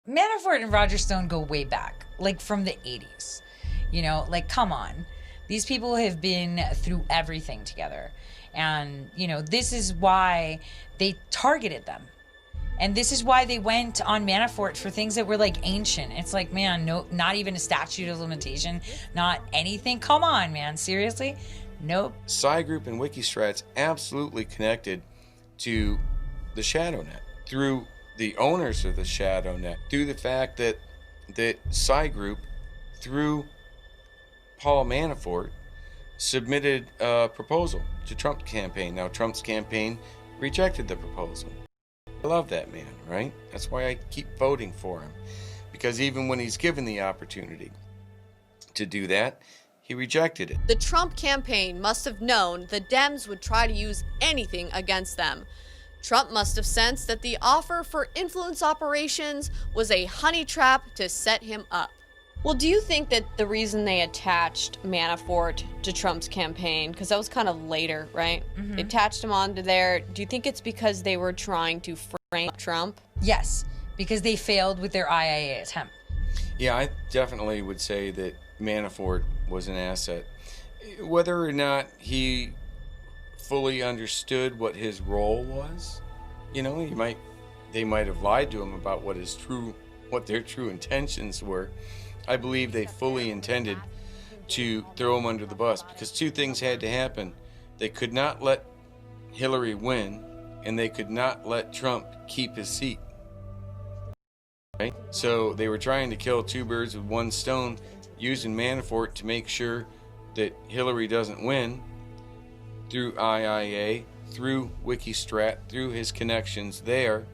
Manafort and Roger Stone go way back, like from the 80s. You know, like, come on. These people have been through everything together. And, you know, this is why they targeted them. And this is why they went on Manafort for things that were like ancient. It's like, man, no, not even a statute of limitation, not anything. Come on, man, seriously? Nope. Psy Group and Wikistrat's absolutely connected to the ShadowNet through the owners of the ShadowNet, through the fact that Psy Group, through Paul Manafort, submitted a proposal to Trump's campaign. Now, Trump's campaign rejected the proposal. I love that man, right? That's why I keep voting for him. Because even when he's given the opportunity to do that, he rejected it. The Trump campaign must have known the Dems would try to use anything against them. Trump must have sensed that the offer for influence operations was a honey trap to set him up. Well, do you think that the reason they attached Manafort to Trump's campaign, because that was kind of later, right? Mm-hmm. They attached him onto there. Do you think it's because they were trying to frame Trump? Yes, because they failed with their IAA attempt. Yeah, I definitely would say that Manafort was an asset. Whether or not he fully understood what his role was, you know, they might have lied to him about what their true intentions were. I believe they fully intended to throw him under the bus because two things had to happen. They could not let Hillary win, and they could not let Trump keep his seat. Right? So they were trying to kill two birds with one stone, using Manafort to make sure that Hillary doesn't win through IIA, through Wikistrat, through his connections there,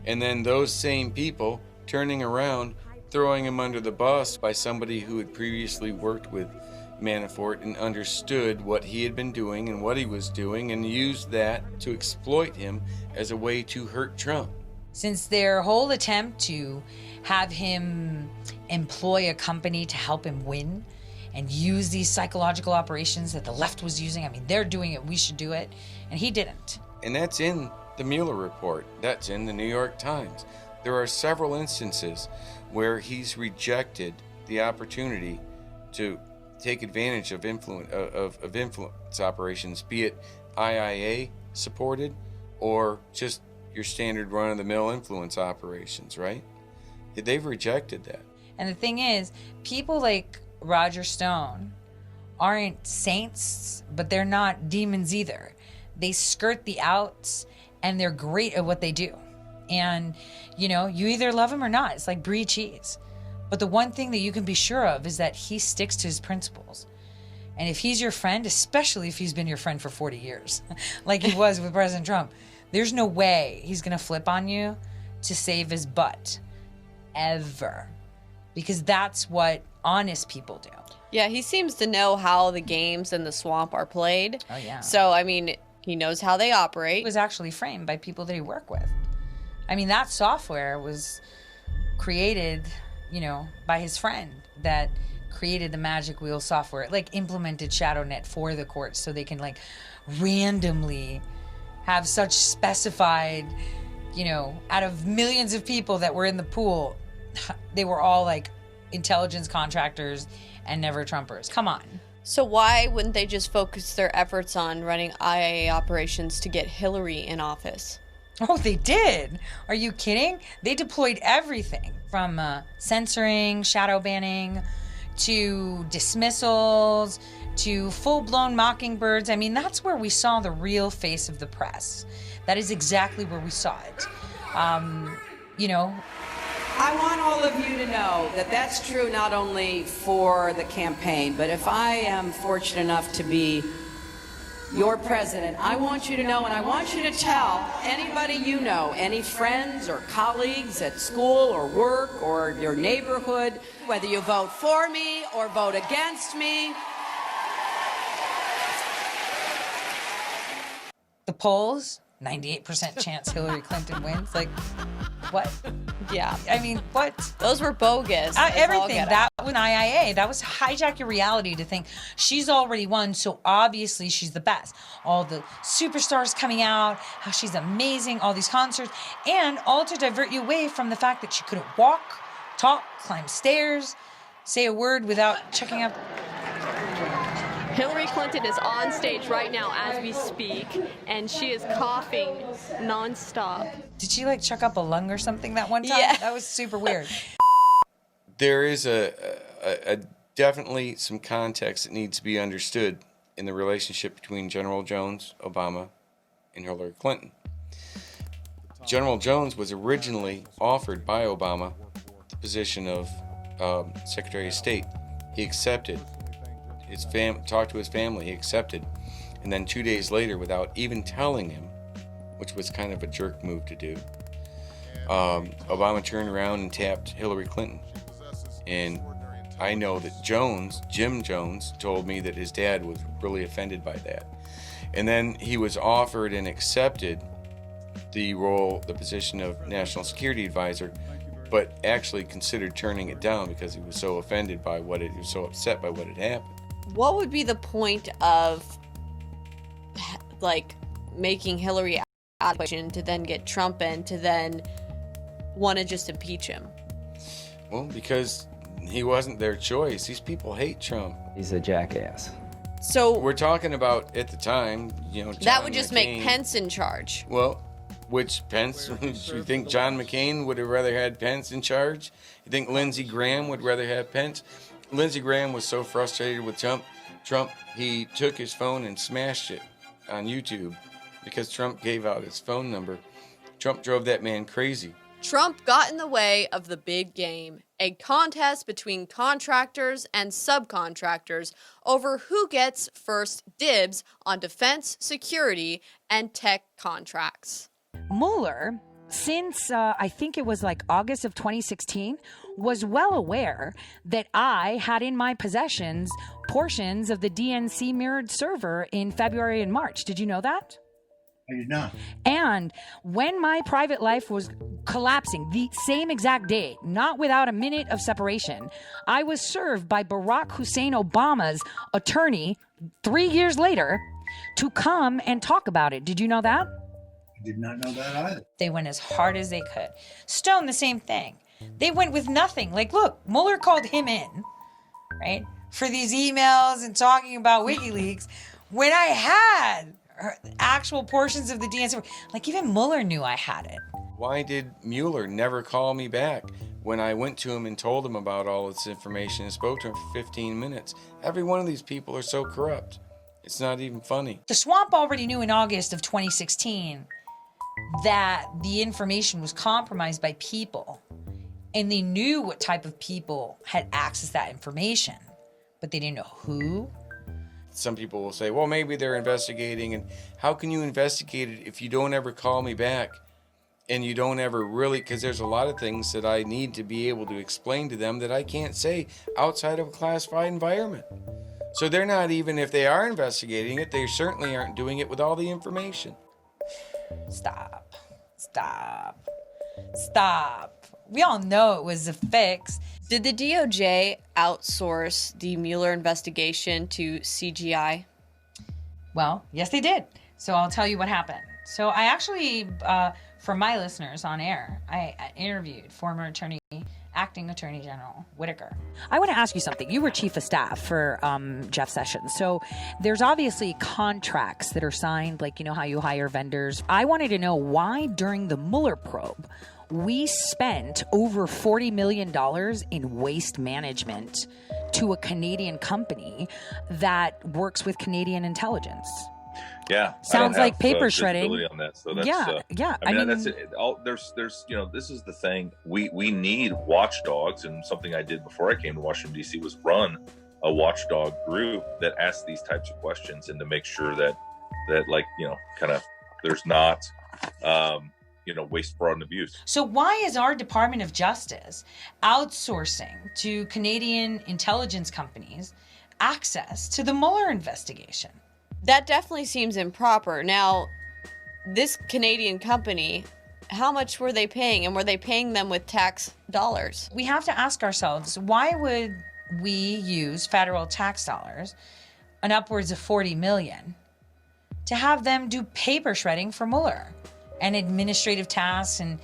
and then those same people turning around, throwing him under the bus by somebody who had previously worked with Manafort and understood what he had been doing and what he was doing, and used that to exploit him as a way to hurt Trump. Since their whole attempt to have him employ a company to help him win and use these psychological operations that the left was using, I mean, they're doing it, we should do it, and he didn't. And that's in the Mueller report. That's in the New York Times. There are several instances where he's rejected the opportunity to take advantage of influence operations, be it IIA supported or just your standard run-of-the-mill influence operations, right? They've rejected that. And the thing is, people like Roger Stone aren't saints, but they're not demons either. They skirt the outs, and they're great at what they do. And, you know, you either love him or not. It's like brie cheese. But the one thing that you can be sure of is that he sticks to his principles. And if he's your friend, especially if he's been your friend for 40 years, like he was with President Trump, there's no way he's going to flip on you to save his butt. Ever. Because that's what honest people do. Yeah, he seems to know how the games in the swamp are played. Oh, yeah. So, I mean, he knows how they operate. It was actually framed by people that he worked with. I mean, that software was created, you know, by his friend that created the Magic Wheel software. It, like, implemented ShadowNet for the courts so they can, like, randomly have such specified, you know, out of millions of people that were in the pool, they were all, like, intelligence contractors and never Trumpers. Come on. So why wouldn't they just focus their efforts on running IAA operations to get Hillary in office? Oh, they did. Are you kidding? They deployed everything from censoring, shadow banning, to dismissals, to full-blown mockingbirds. I mean, that's where we saw the real face of the press. That is exactly where we saw it. You know, I want all of you to know that that's true not only for the campaign, but if I am fortunate enough to be your president, I want you to know, and I want you to tell anybody you know, any friends or colleagues at school or work or your neighborhood, whether you vote for me or vote against me. the polls, 98% chance Hillary Clinton wins. Like, what? Yeah. I mean, what? Those were bogus. as all Everything. get That out. was an IIA. That was hijack your reality to think she's already won, so obviously she's the best. All the superstars coming out, how she's amazing, all these concerts, and all to divert you away from the fact that she couldn't walk, talk, climb stairs, say a word without checking up. Hillary Clinton is on stage right now as we speak, and she is coughing nonstop. Did she like chuck up a lung or something that one time? Yeah. That was super weird. There is a definitely some context that needs to be understood in the relationship between General Jones, Obama, and Hillary Clinton. General Jones was originally offered by Obama the position of Secretary of State. He accepted. Talked to his family. He accepted. And then 2 days later, without even telling him, which was kind of a jerk move to do, Obama turned around and tapped Hillary Clinton. And I know that Jim Jones, told me that his dad was really offended by that. And then he was offered and accepted the position of National Security Advisor, but actually considered turning it down because he was so offended by he was so upset by what had happened. What would be the point of, like, making Hillary out of the question to then get Trump in to then want to just impeach him? Well, because he wasn't their choice. These people hate Trump. He's a jackass. So We're talking about, at the time, John that would just McCain. make Pence in charge. Well, which Pence? You think John McCain would have rather had Pence in charge? You think Lindsey Graham would rather have Pence? Lindsey Graham was so frustrated with Trump, he took his phone and smashed it on YouTube because Trump gave out his phone number. Trump drove that man crazy. Trump got in the way of the big game, a contest between contractors and subcontractors over who gets first dibs on defense, security, and tech contracts. Mueller, since I think it was like August of 2016, was well aware that I had in my possessions portions of the DNC mirrored server in February and March. Did you know that? I did not. And when my private life was collapsing the same exact day, not without a minute of separation, I was served by Barack Hussein Obama's attorney 3 years later to come and talk about it. Did you know that? I did not know that either. They went as hard as they could. Stone, the same thing. They went with nothing. Like, look, Mueller called him in, right, for these emails and talking about WikiLeaks when I had actual portions of the DNC. Like, even Mueller knew I had it. Why did Mueller never call me back when I went to him and told him about all this information and spoke to him for 15 minutes? Every one of these people are so corrupt. It's not even funny. The swamp already knew in August of 2016 that the information was compromised by people. And they knew what type of people had access to that information, but they didn't know who. Some people will say, well, maybe they're investigating. And how can you investigate it if you don't ever call me back? And you don't ever really, because there's a lot of things that I need to be able to explain to them that I can't say outside of a classified environment. So they're not even, if they are investigating it, they certainly aren't doing it with all the information. Stop. Stop. Stop. We all know it was a fix. Did the DOJ outsource the Mueller investigation to CGI? Well, yes, they did. So I'll tell you what happened. So I actually, for my listeners on air, I interviewed former acting Attorney General Whitaker. I want to ask you something. You were chief of staff for Jeff Sessions. So there's obviously contracts that are signed, like, you know, how you hire vendors. I wanted to know why during the Mueller probe, we spent over $40 million in waste management to a Canadian company that works with Canadian intelligence. Yeah, Sounds like paper shredding. On that, so that's, yeah. I mean, that's it. There's, you know, this is the thing. We need watchdogs, and something I did before I came to Washington D.C. was run a watchdog group that asks these types of questions and to make sure that like, you know, kind of there's not, you know, waste, fraud, and abuse. So why is our Department of Justice outsourcing to Canadian intelligence companies access to the Mueller investigation? That definitely seems improper. Now, this Canadian company how much were they paying, and were they paying them with tax dollars? We have to ask ourselves, why would we use federal tax dollars, an upwards of 40 million, to have them do paper shredding for Mueller and administrative tasks and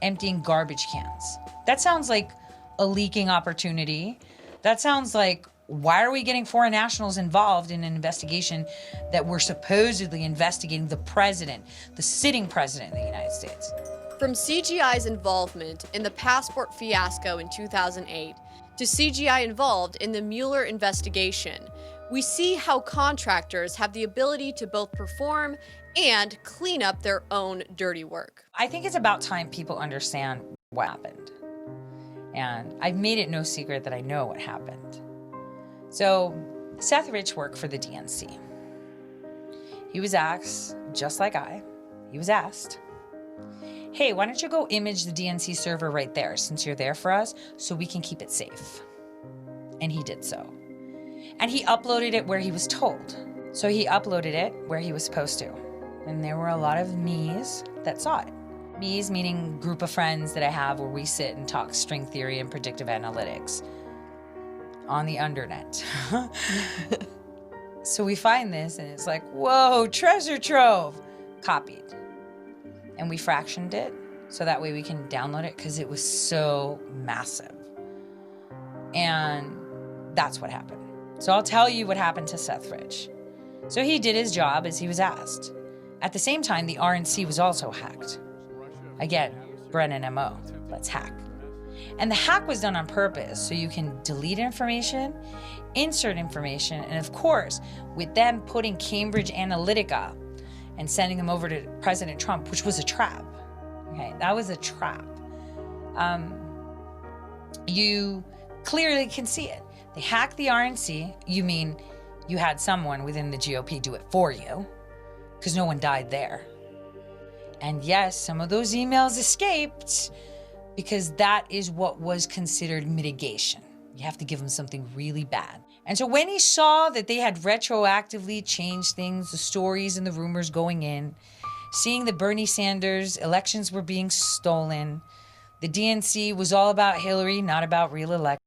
emptying garbage cans? That sounds like a leaking opportunity. That sounds like, why are we getting foreign nationals involved in an investigation that we're supposedly investigating the president, the sitting president of the United States? From CGI's involvement in the passport fiasco in 2008 to CGI involved in the Mueller investigation, we see how contractors have the ability to both perform and clean up their own dirty work. I think it's about time people understand what happened. And I've made it no secret that I know what happened. So Seth Rich worked for the DNC. He was asked, just like he was asked, hey, why don't you go image the DNC server right there since you're there for us so we can keep it safe? And he did so. And he uploaded it where he was told. So he uploaded it where he was supposed to. And there were a lot of me's that saw it. Me's meaning group of friends that I have where we sit and talk string theory and predictive analytics on the undernet. So we find this and it's like, whoa, treasure trove, copied. And we fractioned it so that way we can download it because it was so massive. And that's what happened. So I'll tell you what happened to Seth Rich. So he did his job as he was asked. At the same time, the RNC was also hacked. Again, Brennan MO, let's hack. And the hack was done on purpose so you can delete information, insert information, and of course, with them putting Cambridge Analytica and sending them over to President Trump, which was a trap. Okay, that was a trap. You clearly can see it. They hacked the RNC. You mean you had someone within the GOP do it for you, because no one died there. And yes, some of those emails escaped because that is what was considered mitigation. You have to give them something really bad. And so when he saw that they had retroactively changed things, the stories and the rumors going in, seeing that Bernie Sanders elections were being stolen, the DNC was all about Hillary, not about real elections.